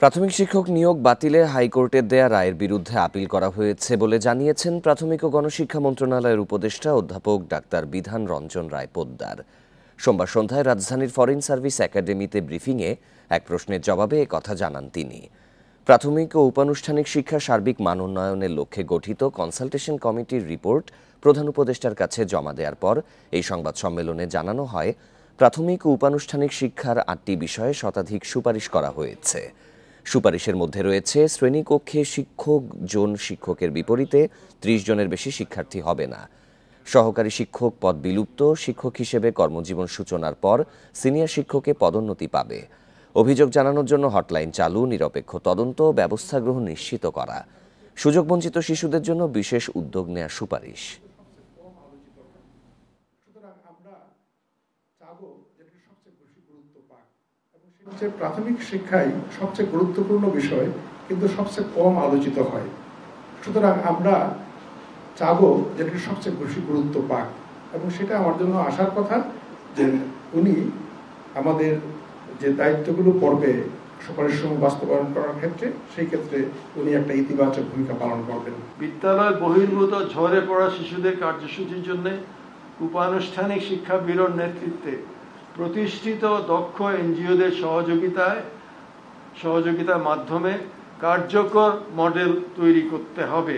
প্রাথমিক শিক্ষক নিয়োগ বাতিলে হাইকোর্টের দেয়া রায়ের বিরুদ্ধে আপিল করা হয়েছে বলে জানিয়েছেন প্রাথমিক ও গণশিক্ষা মন্ত্রণালয়ের উপদেষ্টা অধ্যাপক ডাক্তার বিধান রঞ্জন রায় পোদ্দার। সোমবার সন্ধ্যায় রাজধানীর ফরেন সার্ভিস একাডেমিতে ব্রিফিংয়ে এক প্রশ্নের জবাবে একথা জানান তিনি। প্রাথমিক ও উপানুষ্ঠানিক শিক্ষার সার্বিক মান উন্নয়নের লক্ষ্যে গঠিত কনসালটেশন কমিটির রিপোর্ট প্রধান উপদেষ্টার কাছে জমা দেওয়ার পর এই সংবাদ সম্মেলনে জানানো হয়, প্রাথমিক ও উপানুষ্ঠানিক শিক্ষার ৮টি বিষয়ে শতাধিক সুপারিশ করা হয়েছে। সুপারিশের মধ্যে রয়েছে শ্রেণীকক্ষে শিক্ষক জন শিক্ষকের বিপরীতে ৩০ জনের বেশি শিক্ষার্থী হবে না, সহকারী শিক্ষক পদ বিলুপ্ত, শিক্ষক হিসেবে কর্মজীবন সূচনার পর সিনিয়র শিক্ষকে পদোন্নতি পাবে, অভিযোগ জানানোর জন্য হটলাইন চালু, নিরপেক্ষ তদন্ত ব্যবস্থা গ্রহণ নিশ্চিত করা, সুযোগবঞ্চিত শিশুদের জন্য বিশেষ উদ্যোগ নেওয়ার সুপারিশ। প্রাথমিক শিক্ষাই সবচেয়ে গুরুত্বপূর্ণ বিষয়, কিন্তু সবচেয়ে কম আলোচিত হয়। সুতরাং আমরা চাবো যেটা সবচেয়ে বেশি গুরুত্ব পাক, এবং সেটা আমার জন্য আসার কথা যে উনি আমাদের যে দায়িত্বগুলো পড়বে সুপারিশসমূহ বাস্তবায়ন করার ক্ষেত্রে, সেই ক্ষেত্রে উনি একটা ইতিবাচক ভূমিকা পালন করবেন। বিদ্যালয় বহির্ভূত ঝরে পড়া শিশুদের কার্যসূচির জন্য উপানুষ্ঠানিক শিক্ষা ব্যুরোর নেতৃত্বে প্রতিষ্ঠিত দক্ষ এনজিওদের সহযোগিতার মাধ্যমে কার্যকর মডেল তৈরি করতে হবে।